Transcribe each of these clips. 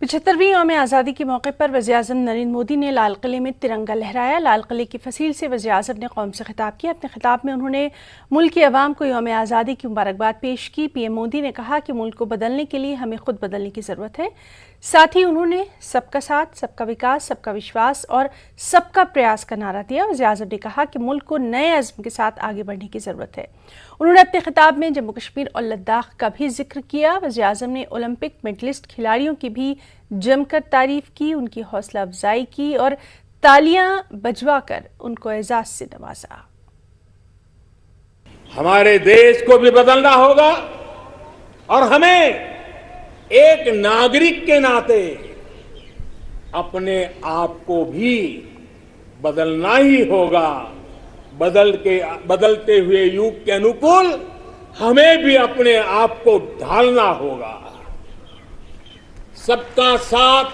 75वीं यौम आज़ादी के मौके पर वज़ीर-ए-आज़म नरेंद्र मोदी ने लाल किले में तिरंगा लहराया। लाल किले की फसील से वज़ीर-ए-आज़म ने कौम से खिताब किया। अपने खिताब में उन्होंने मुल्क की अवाम को यौम आज़ादी की मुबारकबाद पेश की। पीएम मोदी ने कहा कि मुल्क को बदलने के लिए हमें खुद बदलने की ज़रूरत है। साथ ही उन्होंने सबका साथ, सबका विकास, सबका विश्वास और सबका प्रयास का नारा दिया। वज़ीर-ए-आज़म ने कहा कि मुल्क को नए अज़्म के साथ आगे बढ़ने की ज़रूरत है। उन्होंने अपने खिताब में जम्मू कश्मीर और लद्दाख का भी जिक्र किया। वज़ीर-ए-आज़म ने ओलंपिक मेडलिस्ट खिलाड़ियों की भी जमकर तारीफ की, उनकी हौसला अफजाई की और तालियां बजवाकर उनको एजाज से नवाजा। हमारे देश को भी बदलना होगा और हमें एक नागरिक के नाते अपने आप को भी बदलना ही होगा। बदलते हुए युग के अनुकूल हमें भी अपने आप को ढालना होगा। सबका साथ,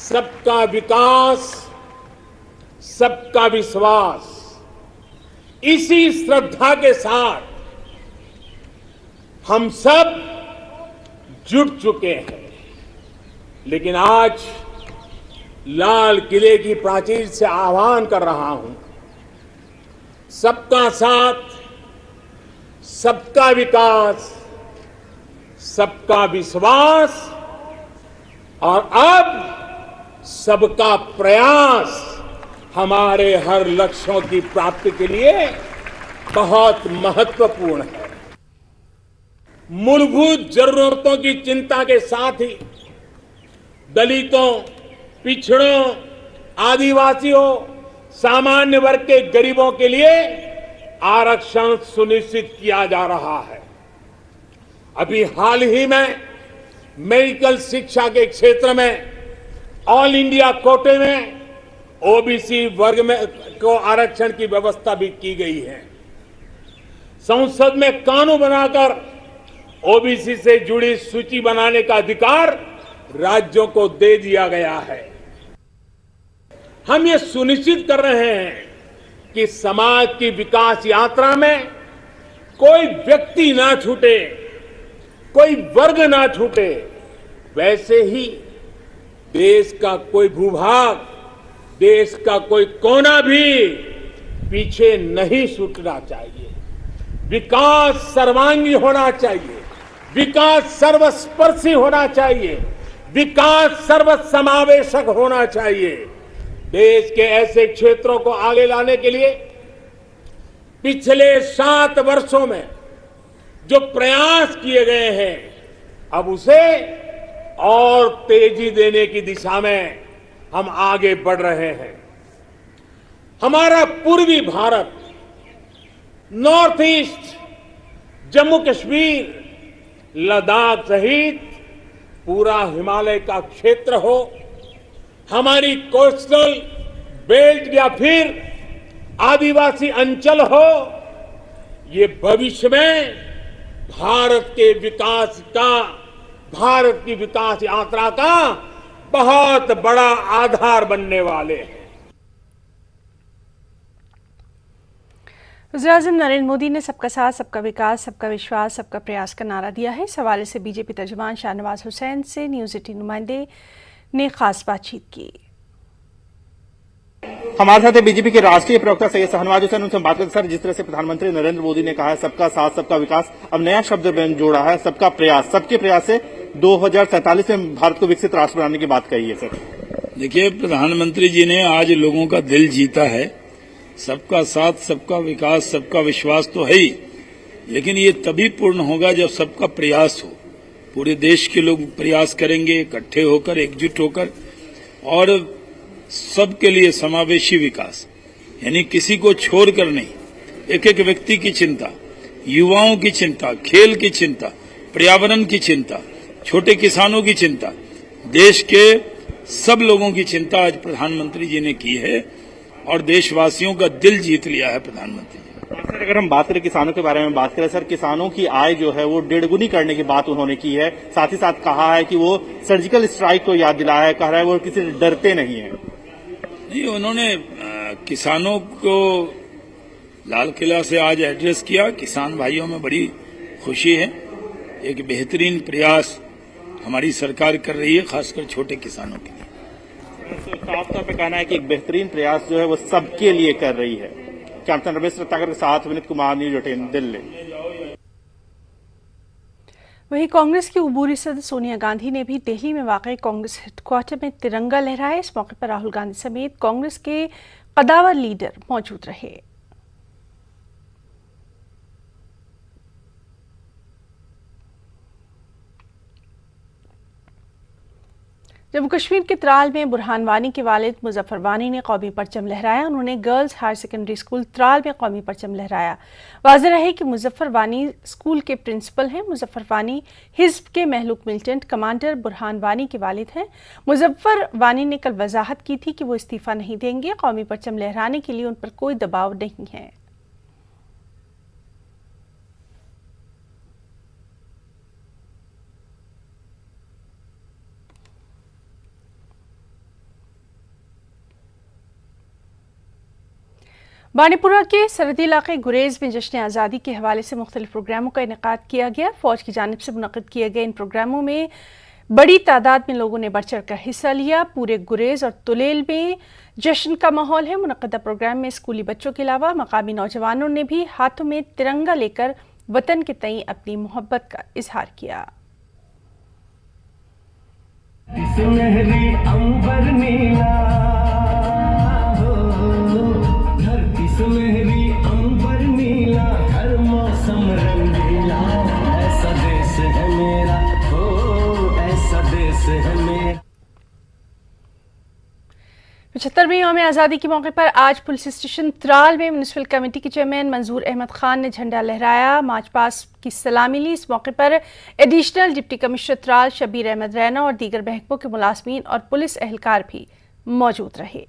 सबका विकास, सबका विश्वास, इसी श्रद्धा के साथ हम सब जुट चुके हैं। लेकिन आज लाल किले की प्राचीर से आह्वान कर रहा हूं, सबका साथ, सबका विकास, सबका विश्वास और अब सबका प्रयास हमारे हर लक्ष्यों की प्राप्ति के लिए बहुत महत्वपूर्ण है। मूलभूत जरूरतों की चिंता के साथ ही दलितों, पिछड़ों, आदिवासियों, सामान्य वर्ग के गरीबों के लिए आरक्षण सुनिश्चित किया जा रहा है। अभी हाल ही में मेडिकल शिक्षा के क्षेत्र में ऑल इंडिया कोटे में ओबीसी वर्ग में को आरक्षण की व्यवस्था भी की गई है। संसद में कानून बनाकर ओबीसी से जुड़ी सूची बनाने का अधिकार राज्यों को दे दिया गया है। हम ये सुनिश्चित कर रहे हैं कि समाज की विकास यात्रा में कोई व्यक्ति ना छूटे, कोई वर्ग ना छूटे। वैसे ही देश का कोई भूभाग, देश का कोई कोना भी पीछे नहीं छूटना चाहिए। विकास सर्वांगी होना चाहिए, विकास सर्वस्पर्शी होना चाहिए, विकास सर्वसमावेशक होना चाहिए। देश के ऐसे क्षेत्रों को आगे लाने के लिए पिछले 7 वर्षों में जो प्रयास किए गए हैं, अब उसे और तेजी देने की दिशा में हम आगे बढ़ रहे हैं। हमारा पूर्वी भारत, नॉर्थ ईस्ट, जम्मू कश्मीर, लद्दाख सहित पूरा हिमालय का क्षेत्र हो, हमारी कोस्टल बेल्ट या फिर आदिवासी अंचल हो, ये भविष्य में भारत के विकास का, भारत की विकास यात्रा का बहुत बड़ा आधार बनने वाले हैं। वज़ीर-ए-आज़म नरेंद्र मोदी ने सबका साथ, सबका विकास, सबका विश्वास, सबका प्रयास का नारा दिया है। इस हवाले से बीजेपी तर्जुमान शाहनवाज हुसैन से न्यूज़ 18 नुमाइंदे ने खास बातचीत की। हमारे साथ बीजेपी के राष्ट्रीय प्रवक्ता सैयद शाहनवाज हुसैन, उनसे बात करते सर, जिस तरह से प्रधानमंत्री नरेंद्र मोदी ने कहा है सबका साथ, सबका विकास, अब नया शब्द जोड़ा है सबका प्रयास, सबके प्रयास से 2047 में भारत को विकसित राष्ट्र बनाने की बात कही है। सर देखिए, प्रधानमंत्री जी ने आज लोगों का दिल जीता है। सबका साथ, सबका विकास, सबका विश्वास तो है ही, लेकिन ये तभी पूर्ण होगा जब सबका प्रयास हो। पूरे देश के लोग प्रयास करेंगे, इकट्ठे होकर, एकजुट होकर, और सबके लिए समावेशी विकास, यानी किसी को छोड़कर नहीं। एक एक व्यक्ति की चिंता, युवाओं की चिंता, खेल की चिंता, पर्यावरण की चिंता, छोटे किसानों की चिंता, देश के सब लोगों की चिंता आज प्रधानमंत्री जी ने की है और देशवासियों का दिल जीत लिया है प्रधानमंत्री जी। सर, अगर हम बात करें किसानों के बारे में बात करें, सर किसानों की आय जो है वो 1.5 गुनी करने की बात उन्होंने की है। साथ ही साथ कहा है कि वो सर्जिकल स्ट्राइक को याद दिलाया है, कह रहा है वो किसी से डरते नहीं है। नहीं, उन्होंने किसानों को लाल किला से आज एड्रेस किया। किसान भाइयों में बड़ी खुशी है। एक बेहतरीन प्रयास हमारी सरकार कर रही है, खासकर छोटे किसानों के लिए। तो साफ तौर पे कहना है कि एक बेहतरीन प्रयास जो है वो सबके लिए कर रही है। कैप्टन रमेश रत्नाकर के साथ विनीत कुमार, न्यूज 18 दिल्ली। वहीं कांग्रेस की उबूरी सदस्य सोनिया गांधी ने भी दिल्ली में वाक़ कांग्रेस हेडक्वार्टर में तिरंगा लहराया। इस मौके पर राहुल गांधी समेत कांग्रेस के कदावर लीडर मौजूद रहे। जम्मू कश्मीर के त्राल में बुरहान वानी के वालिद मुजफ्फर वानी ने कौमी परचम लहराया। उन्होंने girls higher secondary school Tral में कौमी परचम लहराया। वाज़ेह रहे कि मुजफ्फर वानी स्कूल के प्रिंसिपल हैं। मुजफ्फर वानी हिज़्ब के महलूक मिलिटेंट कमांडर बुरहान वानी के वालिद हैं। मुजफ्फर वानी ने कल वजाहत की थी कि वो इस्तीफा नहीं देंगे। कौमी परचम लहराने के लिए उन पर कोई दबाव नहीं है। बानीपुरा के सरहदी इलाके गुरेज में जश्न आज़ादी के हवाले से मुख्तलिफ प्रोग्रामों का इनेकाद किया गया। फौज की जानिब से मुनक़िद किए गए इन प्रोग्रामों में बड़ी तादाद में लोगों ने बढ़ चढ़ कर हिस्सा लिया। पूरे गुरेज और तुलेल में जश्न का माहौल है। मुनक़दा प्रोग्राम में स्कूली बच्चों के अलावा मकामी नौजवानों ने भी हाथों में तिरंगा लेकर वतन के तई अपनी मोहब्बत का इजहार किया। सुनहरी अंबर नीला, हर मौसम रंगीला, ऐसा देश है मेरा, ओ ऐसा देश है मेरा। 75वीं यौम आज़ादी के मौके पर आज पुलिस स्टेशन त्राल में म्यूनिसिपल कमेटी के चेयरमैन मंजूर अहमद खान ने झंडा लहराया, मार्च पास्ट की सलामी ली। इस मौके पर additional deputy commissioner Tral Shabir Ahmad Raina और दीगर महकमों के मुलाजमीन और पुलिस एहलकार भी मौजूद रहे।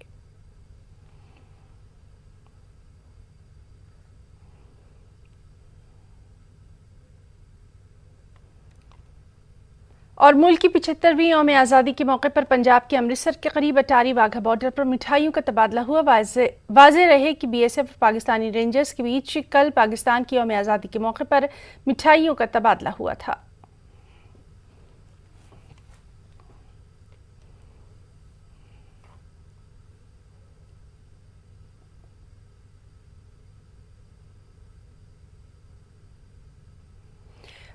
और मुल्क की 75वीं यौम आज़ादी के मौके पर पंजाब के अमृतसर के करीब अटारी वाघा बॉर्डर पर मिठाइयों का तबादला हुआ। वाज़ेह रहे कि BSF और पाकिस्तानी रेंजर्स के बीच कल पाकिस्तान की यौम आज़ादी के मौके पर मिठाइयों का तबादला हुआ था।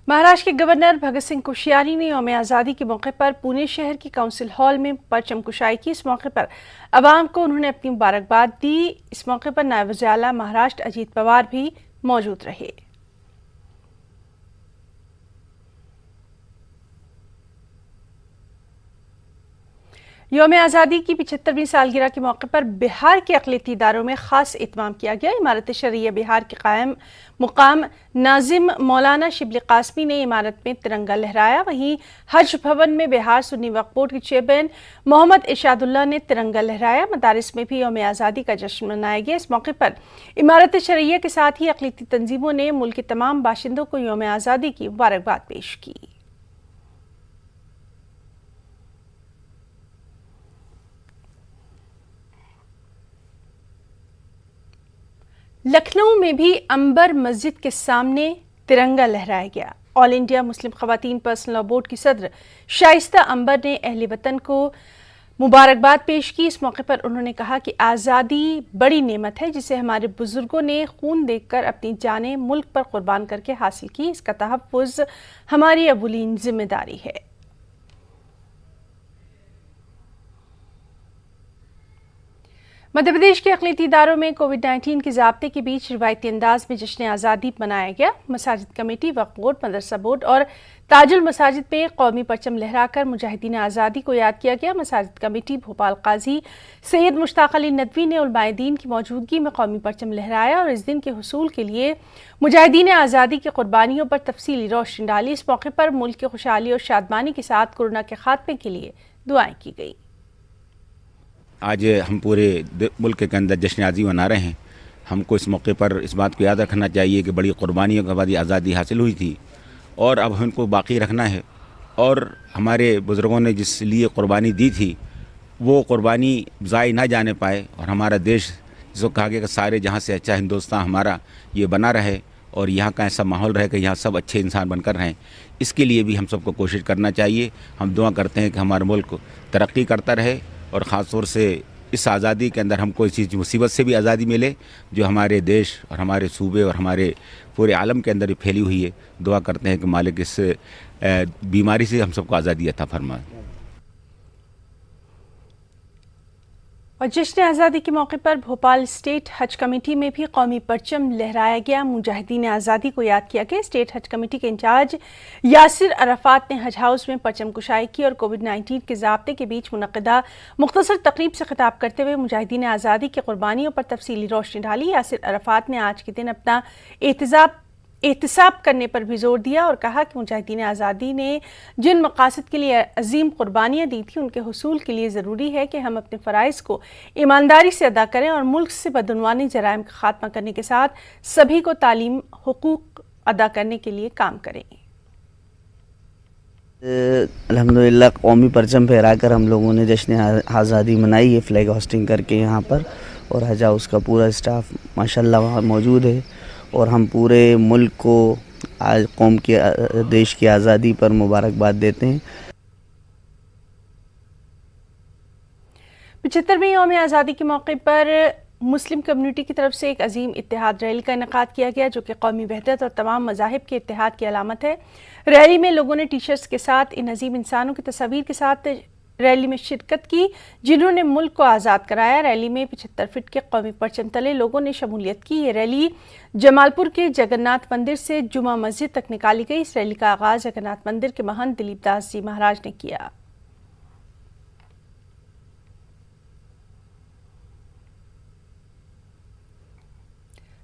महाराष्ट्र के गवर्नर भगत सिंह कोश्यारी ने यौम आज़ादी के मौके पर पुणे शहर की काउंसिल हॉल में परचम कुशाई की। इस मौके पर अवाम को उन्होंने अपनी मुबारकबाद दी। इस मौके पर नायब वज़ीर आला महाराष्ट्र अजीत पवार भी मौजूद रहे। यौम आज़ादी की 75वीं सालगिरह के मौके पर बिहार के अक़लियती इदारों में ख़ास एहतमाम किया गया। इमारत शरिया बिहार के कायम मुकाम नाजिम मौलाना शिबली कासमी ने इमारत में तिरंगा लहराया। वहीं हज भवन में बिहार सुन्नी वक्फ बोर्ड के चेयरमैन मोहम्मद इरशादुल्लाह ने तिरंगा लहराया। मदारिस में भी यौम आज़ादी का जश्न मनाया गया। इस मौके पर इमारत शरिया के साथ ही अक़लियती तंजीमों ने मुल्क के तमाम बाशिंदों को यौम आज़ादी की मुबारकबाद पेश की। लखनऊ में भी अंबर मस्जिद के सामने तिरंगा लहराया गया। ऑल इंडिया मुस्लिम खवातीन पर्सनल लॉ बोर्ड की सदर शाइस्ता अंबर ने अहले वतन को मुबारकबाद पेश की। इस मौके पर उन्होंने कहा कि आज़ादी बड़ी नेमत है जिसे हमारे बुजुर्गों ने खून देकर अपनी जानें मुल्क पर कुर्बान करके हासिल की। इसका तहफ़्फ़ुज़ हमारी अवलीन जिम्मेदारी है। मध्य प्रदेश के अक़लियती इदारों में कोविड-19 के ज़ाब्ते के बीच रिवायती अंदाज में जश्न आज़ादी मनाया गया। मसाजिद कमेटी, वक्फ बोर्ड, मदरसा बोर्ड और ताजुल मसाजिद पे कौमी परचम लहराकर मुजाहिदीन आज़ादी को याद किया गया। मसाजिद कमेटी भोपाल काजी सैयद मुश्ताक अली नदवी ने उलमाए दीन की मौजूदगी में कौमी परचम लहराया और इस दिन के हुसूल के लिए मुजाहिदीन आज़ादी की कुर्बानियों पर तफसीली रोशनी डाली। इस मौके पर मुल्क की खुशहाली और शादमानी के साथ कोरोना के खात्मे के लिए दुआएं की गई। आज हम पूरे मुल्क के अंदर जश्न आज़ादी मना रहे हैं। हमको इस मौके पर इस बात को याद रखना चाहिए कि बड़ी कुर्बानियों के बाद आज़ादी हासिल हुई थी और अब हमको बाकी रखना है। और हमारे बुज़ुर्गों ने जिस लिए कुर्बानी दी थी वो कुर्बानी ज़ाय ना जाने पाए और हमारा देश जिसको कहा गया कि सारे जहाँ से अच्छा हिंदुस्तान हमारा ये बना रहे और यहाँ का ऐसा माहौल रहे कि यहाँ सब अच्छे इंसान बनकर रहें। इसके लिए भी हम सबको कोशिश करना चाहिए। हम दुआ करते हैं कि हमारा मुल्क तरक्की करता रहे और ख़ास तौर से इस आज़ादी के अंदर हमको इसी मुसीबत से भी आज़ादी मिले जो हमारे देश और हमारे सूबे और हमारे पूरे आलम के अंदर फैली हुई है। दुआ करते हैं कि मालिक इस बीमारी से हम सबको आज़ादी अता फरमाए। और जश्न आज़ादी के मौके पर भोपाल स्टेट हज कमेटी में भी कौमी परचम लहराया गया। मुजाहिदीन आज़ादी को याद किया गया। स्टेट हज कमेटी के इंचार्ज यासिर अराफात ने हज हाउस में परचम कुशाई की और कोविड-19 के ज़ाब्ते के बीच मुनक़दा मुख्तसर तकरीब से खिताब करते हुए मुजाहिदीन आज़ादी की कुर्बानियों पर तफसीली रोशनी डाली। यासिर अराफात ने आज के दिन अपना एहतिसाब करने पर भी जोर दिया और कहा कि मुजाहिदीन आज़ादी ने जिन मकासद के लिए अजीम कुर्बानियाँ दी थी उनके हुसूल के लिए ज़रूरी है कि हम अपने फ़राइज़ को ईमानदारी से अदा करें और मुल्क से बदउनवानी जराइम का खात्मा करने के साथ सभी को तालीम हुकूक अदा करने के लिए काम करें। अल्हम्दुलिल्लाह कौमी परचम फहराकर हम लोगों ने जश्न आज़ादी मनाई है फ्लैग होस्टिंग करके यहाँ पर, और हज हाउस का पूरा स्टाफ माशाल्लाह वहाँ मौजूद है और हम पूरे मुल्क को आज कौम के देश की आज़ादी पर मुबारकबाद देते हैं। 75वें यौम आज़ादी के मौके पर मुस्लिम कम्युनिटी की तरफ से एक अजीम इत्तेहाद रैली का इनेकाद किया गया जो कि कौमी वहदत और तमाम मज़ाहिब के इत्तेहाद की अलामत है। रैली में लोगों ने टी शर्ट्स के साथ इन अजीम इंसानों की तस्वीर के साथ रैली में शिरकत की जिन्होंने मुल्क को आज़ाद कराया। रैली में 75 फीट के कौमी परचम तले लोगों ने शमूलियत की। ये रैली जमालपुर के जगन्नाथ मंदिर से जुमा मस्जिद तक निकाली गई। इस रैली का आगाज़ जगन्नाथ मंदिर के महंत दिलीप दास जी महाराज ने किया।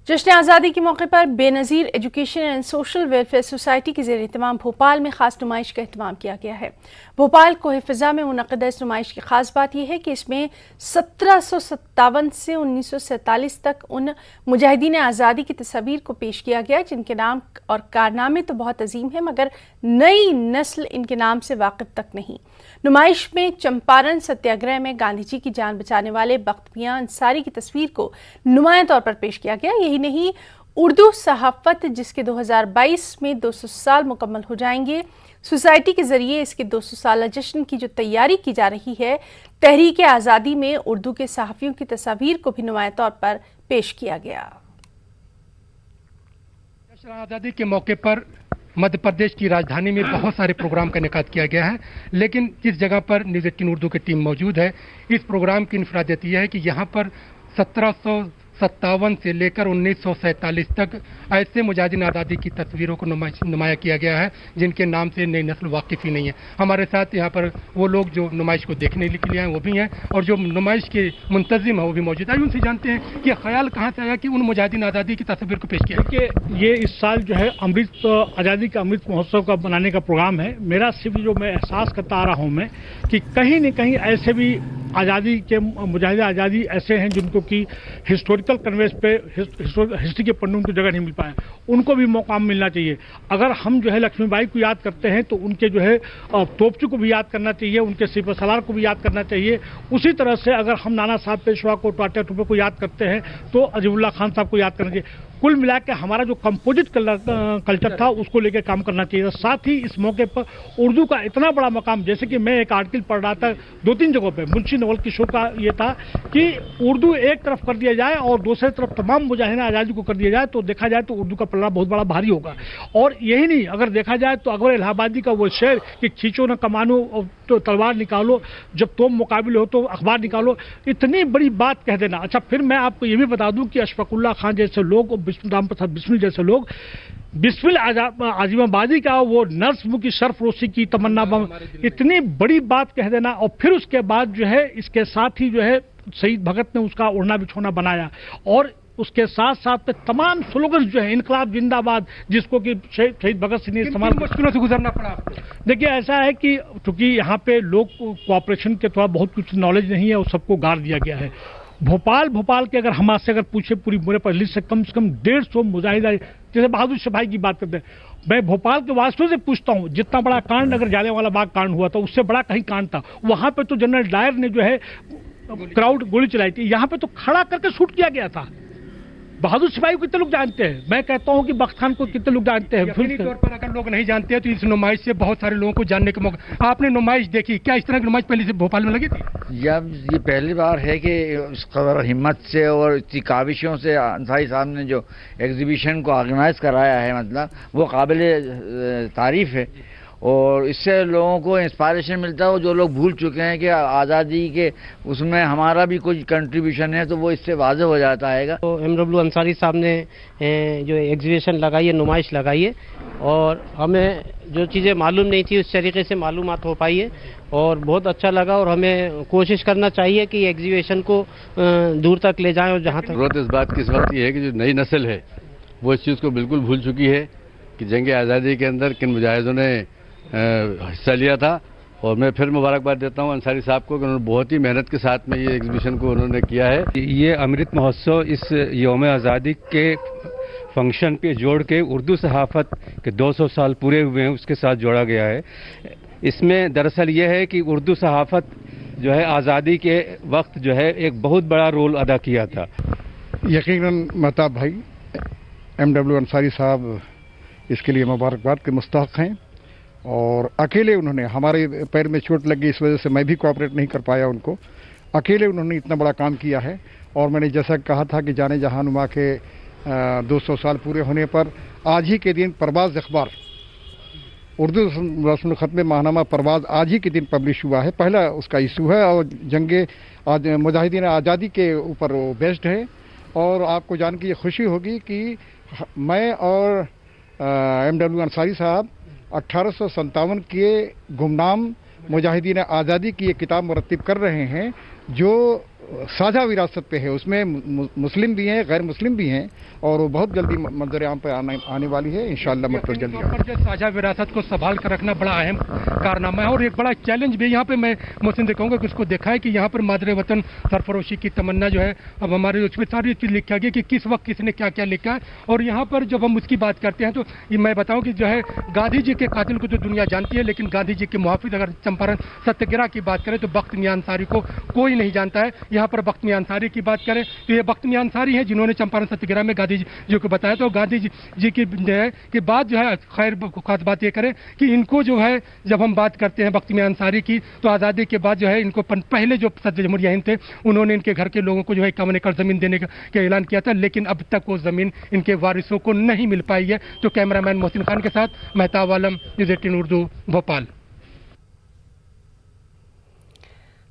जश्न आज़ादी के मौके पर Benazir education and social welfare society के ज़ेर एहतमाम भोपाल में ख़ास नुमाइश का एहतमाम किया गया है। भोपाल कोहे फ़िज़ा में मुनक़दा इस नुमाइश की ख़ास बात यह है कि इसमें 1757 से 1947 तक उन मुजाहिदीन आज़ादी की तस्वीर को पेश किया गया जिनके नाम और कारनामे तो बहुत अजीम हैं मगर नई नस्ल इनके नाम से वाकिफ़ तक नहीं। नुमाइश में चंपारण सत्याग्रह में गांधी जी की जान बचाने वाले बख्त मियां अंसारी की तस्वीर को नुमायां तौर पर पेश किया गया। यही नहीं, उर्दू सहाफ़त जिसके 2022 में 200 साल मुकम्मल हो जाएंगे, सोसाइटी के ज़रिए इसके 200 साल जश्न की जो तैयारी की जा रही है, तहरीक आज़ादी में उर्दू के सहाफ़ियों की तस्वीर को भी नुमायां तौर पर पेश किया गया। जश्न आज़ादी के मौके पर मध्य प्रदेश की राजधानी में बहुत सारे प्रोग्राम का इनेकाद किया गया है, लेकिन जिस जगह पर न्यूज़ 18 उर्दू की टीम मौजूद है, इस प्रोग्राम की इन्फरादियत यह है कि यहाँ पर 1757 से लेकर 1947 तक ऐसे मुजाहिदीन आज़ादी की तस्वीरों को नुमाया किया गया है जिनके नाम से नई नस्ल वाकिफ़ ही नहीं है। हमारे साथ यहाँ पर वो लोग जो नुमाइश को देखने के लिए आए वो भी हैं और जो नुमाइश के मुंतज़िम है वो भी मौजूद है। उनसे जानते हैं कि ख्याल कहाँ से आया कि उन मुजाहिदीन आज़ादी की तस्वीर को पेश किया। देखिए, ये इस साल जो है आज़ादी का अमृत महोत्सव का बनाने का प्रोग्राम है। मेरा सिर्फ जो मैं एहसास करता आ रहा हूँ मैं कि कहीं न कहीं ऐसे भी आज़ादी के मुजाहिद आज़ादी ऐसे हैं जिनको कि हिस्टोरिकल कन्वेंस पे हिस्ट्री के पन्नों को जगह नहीं मिल पाए, उनको भी मौका मिलना चाहिए। अगर हम जो है लक्ष्मीबाई को याद करते हैं तो उनके जो है तोपची को भी याद करना चाहिए, उनके सिपह सलार को भी याद करना चाहिए। उसी तरह से अगर हम नाना साहब पेशवा को, टाटा टोपे को याद करते हैं तो अजीबुल्लाह खान साहब को याद करना चाहिए। कुल मिला के हमारा जो कंपोजिट कल्चर था उसको लेकर काम करना चाहिए। साथ ही इस मौके पर उर्दू का इतना बड़ा मकाम, जैसे कि मैं एक आर्टिकल पढ़ रहा था 2-3 जगहों पे, मुंशी नवल किशोर का ये था कि उर्दू एक तरफ कर दिया जाए और दूसरी तरफ तमाम मुजाहिदीन आज़ादी को कर दिया जाए तो देखा जाए तो उर्दू का पलड़ा बहुत बड़ा भारी होगा। और यही नहीं, अगर देखा जाए तो अकबर इलाहाबादी का वो शेर कि खींचो न कमानो तो तलवार निकालो, जब तुम मुकाबिल हो तो अखबार निकालो, इतनी बड़ी बात कह देना। अच्छा, फिर मैं आपको ये भी बता दूं कि अशफाकुल्लाह खान जैसे लोग, राम प्रसाद बिस्मिल जैसे लोग, बिस्मिल आज़िमाबादी का वो नस्म की सरफरोशी की तमन्ना, इतनी बड़ी बात कह देना। और फिर उसके बाद जो है इसके साथ ही जो है शहीद भगत ने उसका ओढ़ना बिछोना बनाया और उसके साथ साथ तमाम स्लोगन जो है, इनकलाब जिंदाबाद, जिसको कि शहीद भगत सिंह ने समाज मुश्किलों से गुजरना पड़ा आपको। देखिए, ऐसा है कि चूंकि यहाँ पे लोग कोऑपरेशन के थोड़ा बहुत कुछ नॉलेज नहीं है और सबको गाड़ दिया गया है। भोपाल के अगर हम आज से अगर पूछे पूरी बुरे पर लिस्ट से कम 150 मुजाहिद, जैसे बहादुर शाह की बात करते हैं, मैं भोपाल के वास्तव से पूछता हूँ, जितना बड़ा कांड अगर जालियांवाला बाग कांड हुआ था उससे बड़ा कहीं कांड था, वहां पे तो जनरल डायर ने जो है क्राउड गोली चलाई थी, यहाँ पे तो खड़ा करके शूट किया गया था। बहादुर सिपाही को कितने लोग जानते हैं? मैं कहता हूं कि बख्त खान को कितने लोग जानते हैं? यकीनी तौर पर अगर लोग नहीं जानते हैं तो इस नुमाइश से बहुत सारे लोगों को जानने का मौका। आपने नुमाइश देखी, क्या इस तरह की नुमाइश पहले से भोपाल में लगी थी? ये पहली बार है कि इस कदर हिम्मत से और इतनी काविशों से अंसारी साहब ने जो एग्जीबिशन को ऑर्गेनाइज कराया है, मतलब वो काबिल तारीफ है और इससे लोगों को इंस्पायरेशन मिलता है। जो लोग भूल चुके हैं कि आज़ादी के उसमें हमारा भी कुछ कंट्रीब्यूशन है, तो वो इससे वाज़ेह हो जाता है। तो MW अंसारी साहब ने जो एग्जीबिशन लगाई है, नुमाइश लगाई है, और हमें जो चीज़ें मालूम नहीं थी उस तरीके से मालूमात हो पाई है और बहुत अच्छा लगा। और हमें कोशिश करना चाहिए कि एग्जीबिशन को दूर तक ले जाएं। और जहाँ तक जरूरत इस बात की इस वक्त ये है कि जो नई नस्ल है वो इस चीज़ को बिल्कुल भूल चुकी है कि जंग आज़ादी के अंदर किन मुजाहिदों ने हिस्सा लिया था। और मैं फिर मुबारकबाद देता हूं अंसारी साहब को कि उन्होंने बहुत ही मेहनत के साथ में ये एग्जीबिशन को उन्होंने किया है। ये अमृत महोत्सव इस यौम आज़ादी के फंक्शन पे जोड़ के उर्दू सहाफ़त के 200 साल पूरे हुए हैं उसके साथ जोड़ा गया है। इसमें दरअसल ये है कि उर्दू सहाफ़त जो है आज़ादी के वक्त जो है एक बहुत बड़ा रोल अदा किया था। यकीनन महताब भाई MW अंसारी साहब इसके लिए मुबारकबाद के मुस्तहक़ हैं और अकेले उन्होंने, हमारे पैर में चोट लग गई इस वजह से मैं भी कोऑपरेट नहीं कर पाया उनको, अकेले उन्होंने इतना बड़ा काम किया है। और मैंने जैसा कहा था कि जाने जहानुमा के 200 साल पूरे होने पर आज ही के दिन परवाज़ अखबार, उर्दू रस्म ख़त माहनामा परवाज़ आज ही के दिन पब्लिश हुआ है, पहला उसका इशू है और जंगे मुजाहिदीन आज़ादी के ऊपर वो बेस्ड है। और आपको जान के ये खुशी होगी कि मैं और MW अंसारी साहब 1857 के गुमनाम मुजाहिदीन आज़ादी की ये किताब मुरत्तिब कर रहे हैं जो साझा विरासत पे है। उसमें मुस्लिम भी हैं, गैर मुस्लिम भी हैं और वो बहुत जल्दी मंजर आम पे आने वाली है इंशाअल्लाह। मतलब जल्दी जो साझा विरासत को संभाल कर रखना बड़ा अहम कारनामा है और एक बड़ा चैलेंज भी यहाँ पे मैं मोहसिन कहूँगा कि उसको देखा है कि यहाँ पर मादरे वतन सरफरोशी की तमन्ना जो है, अब हमारे उसमें सारी चीज़ लिखा गया कि किस वक्त किसने क्या क्या लिखा है। और यहाँ पर जब हम उसकी बात करते हैं तो ये मैं बताऊँ कि जो है गांधी जी के कातिल को तो दुनिया जानती है, लेकिन गांधी जी के मुहाफिज अगर चंपारण सत्याग्रह की बात करें तो बख्त मियां अंसारी को कोई नहीं जानता है। यहाँ पर बख्त मियां अंसारी की बात करें तो ये बख्त मियां अंसारी हैं जिन्होंने चंपारण सत्याग्रह में गांधी जी को बताया। तो गांधी जी की के बाद जो है खैर खास बात ये करें कि इनको जो है जब हम बात करते हैं बख्त मियां अंसारी की तो आज़ादी के बाद जो है इनको पहले जो सदर जमहूरिया हिंद थे उन्होंने इनके घर के लोगों को जो है 51 एकड़ ज़मीन देने का ऐलान किया था, लेकिन अब तक वो ज़मीन इनके वारिसों को नहीं मिल पाई है। तो कैमरामैन मोहसिन खान के साथ मेहताब आलम, न्यूज़ 18 उर्दू, भोपाल।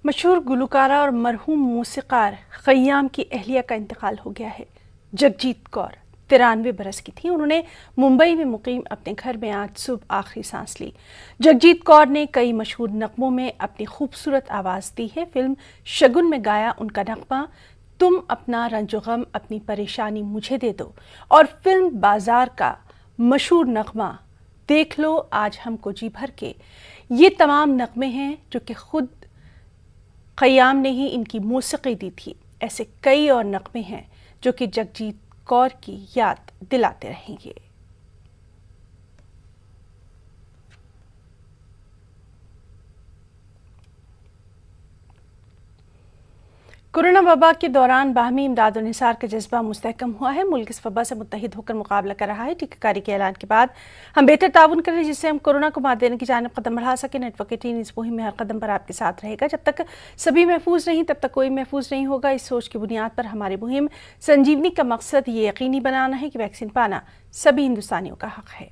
मशहूर गुलकारा और मरहूम मौसीकार ख़य्याम की अहलिया का इंतकाल हो गया है। जगजीत कौर 93 बरस की थी। उन्होंने मुंबई में मुकीम अपने घर में आज सुबह आखिरी सांस ली। जगजीत कौर ने कई मशहूर नगमों में अपनी खूबसूरत आवाज़ दी है। फिल्म शगुन में गाया उनका नगमा तुम अपना रंजो गम अपनी परेशानी मुझे दे दो और फिल्म बाजार का मशहूर नगमा देख लो आज हमको जी भर के। ये तमाम नगमे हैं जो कि खुद ख़य्याम ने ही इनकी मौसीकी दी थी। ऐसे कई और नगमे हैं जो कि जगजीत कौर की याद दिलाते रहेंगे। कोरोना वबा के दौरान बाहमी इमदाद और निसार का जज्बा मुस्तहकम हुआ है। मुल्क इस वबा से मुत्तहिद होकर मुकाबला कर रहा है। टीकाकारी के ऐलान के बाद हम बेहतर ताउन करें जिससे हम कोरोना को मात देने की जानिब कदम बढ़ा सकें। नेटवर्क 18 इस मुहिम में हर कदम पर आपके साथ रहेगा। जब तक सभी महफूज नहीं तब तक कोई महफूज नहीं होगा। इस सोच की बुनियाद पर हमारी मुहिम संजीवनी का मकसद ये यकीनी बनाना है कि वैक्सीन पाना सभी हिंदुस्तानियों का हक है।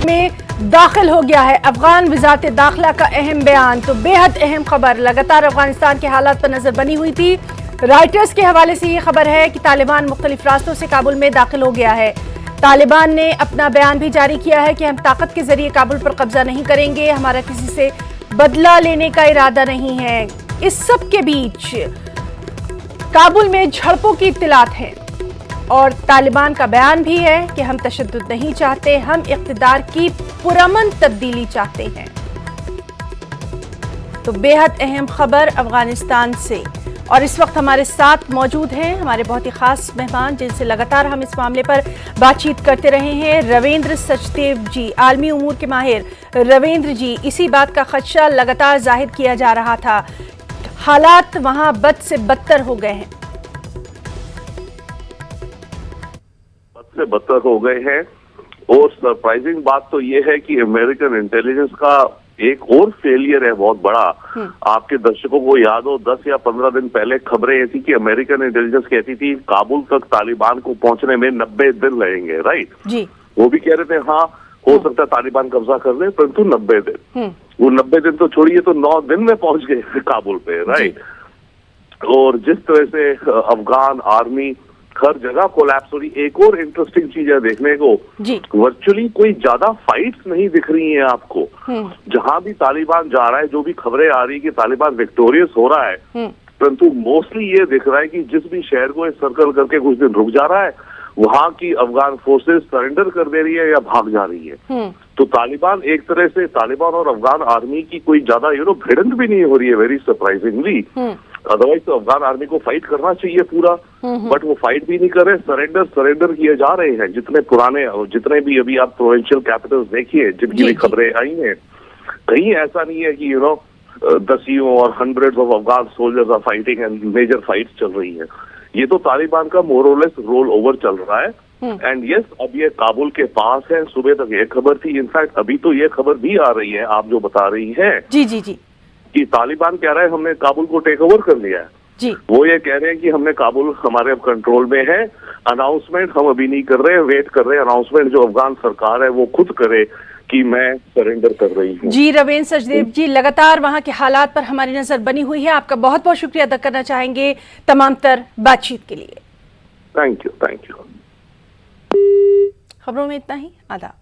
में दाखिल हो गया है अफगान वज़ारत दाखिला का अहम बयान। तो बेहद अहम खबर, लगातार अफगानिस्तान के हालात पर नजर बनी हुई थी। राइटर्स के हवाले से ये खबर है कि तालिबान मुख्तलिफ रास्तों से काबुल में दाखिल हो गया है। तालिबान ने अपना बयान भी जारी किया है कि हम ताकत के जरिए काबुल पर कब्जा नहीं करेंगे, हमारा किसी से बदला लेने का इरादा नहीं है। इस सब के बीच काबुल में झड़पों की इत्तिलात है और तालिबान का बयान भी है कि हम तशद्दुद नहीं चाहते, हम इक़्तिदार की पुरअमन तब्दीली चाहते हैं। तो बेहद अहम खबर अफगानिस्तान से और इस वक्त हमारे साथ मौजूद हैं हमारे बहुत ही खास मेहमान जिनसे लगातार हम इस मामले पर बातचीत करते रहे हैं। रविंद्र सचदेव जी, आलमी उमूर के माहिर। रविंद्र जी, इसी बात का खदशा लगातार जाहिर किया जा रहा था, हालात वहां बद से बदतर हो गए हैं। बद से बदतर हो गए हैं और सरप्राइजिंग बात तो ये है कि अमेरिकन इंटेलिजेंस का एक और फेलियर है बहुत बड़ा। आपके दर्शकों को याद हो 10 या 15 दिन पहले खबरें ये थी कि अमेरिकन इंटेलिजेंस कहती थी काबुल तक तालिबान को पहुंचने में 90 दिन लगेंगे, राइट? जी। वो भी कह रहे थे हाँ हो सकता है तालिबान कब्जा कर ले, परंतु 90 दिन। वो 90 दिन तो छोड़िए तो 9 दिन में पहुंच गए काबुल पे, राइट? और जिस तरह से अफगान आर्मी हर जगह कोलैप्स हो रही। एक और इंटरेस्टिंग चीज है देखने को, वर्चुअली कोई ज्यादा फाइट्स नहीं दिख रही हैं आपको। जहां भी तालिबान जा रहा है, जो भी खबरें आ रही है कि तालिबान विक्टोरियस हो रहा है, परंतु मोस्टली ये दिख रहा है कि जिस भी शहर को सर्कल करके कुछ दिन रुक जा रहा है, वहां की अफगान फोर्सेस सरेंडर कर दे रही है या भाग जा रही है। तो तालिबान एक तरह से तालिबान और अफगान आर्मी की कोई ज्यादा भिड़ंत भी नहीं हो रही है, वेरी सरप्राइजिंगली। अदरवाइज तो अफगान आर्मी को फाइट करना चाहिए पूरा, बट वो फाइट भी नहीं कर रहे, सरेंडर किए जा रहे हैं। जितने भी अभी आप प्रोविंशियल कैपिटल्स देखिए जिनकी भी खबरें आई हैं, कहीं ऐसा नहीं है कि दसियों और hundreds of Afghan soldiers are fighting and major fights चल रही है। ये तो तालिबान का मोरलेस रोल ओवर चल रहा है। एंड यस, अब ये काबुल के पास है। सुबह तक ये खबर थी, इनफैक्ट अभी तो ये खबर भी आ रही है, आप जो बता रही हैं जी जी जी, कि तालिबान कह रहा है हमने काबुल को टेक ओवर कर लिया है जी। वो ये कह रहे हैं कि हमने काबुल हमारे अब कंट्रोल में है। अनाउंसमेंट हम अभी नहीं कर रहे हैं, वेट कर रहे हैं अनाउंसमेंट जो अफगान सरकार है वो खुद करे कि मैं सरेंडर कर रही हूँ। जी रविंद्र सचदेव जी, लगातार वहां के हालात पर हमारी नजर बनी हुई है। आपका बहुत बहुत शुक्रिया अदा करना चाहेंगे तमाम तर बातचीत के लिए। Thank you, thank you. खबरों में इतना ही, आदाब।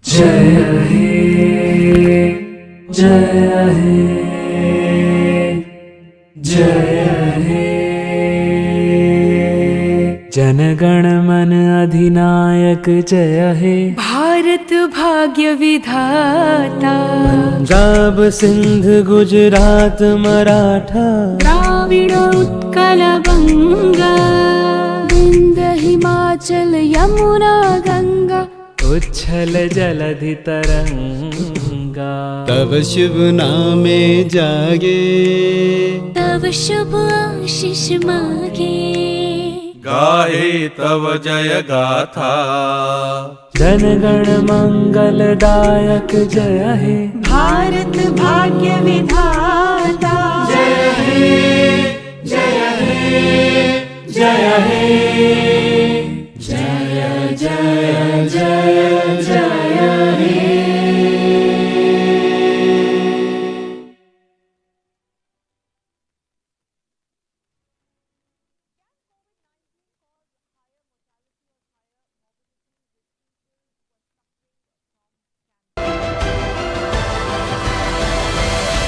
जय हे, जय हे, जय हे। जनगण मन अधिनायक जय हे। भारत भाग्य विधाता। पंजाब सिंध गुजरात मराठा। द्राविड़ उत्कल बंगा। विंध्य हिमाचल यमुना गंगा। उच्छल जलधि तरंगा। तव शुभ नामे जागे। तव शुभ आशीष मागे। गाहे तव जय गाथा। जनगण मंगलदायक जय हे। भारत भाग्य विधाता। जय हे, जय हे, जय हे।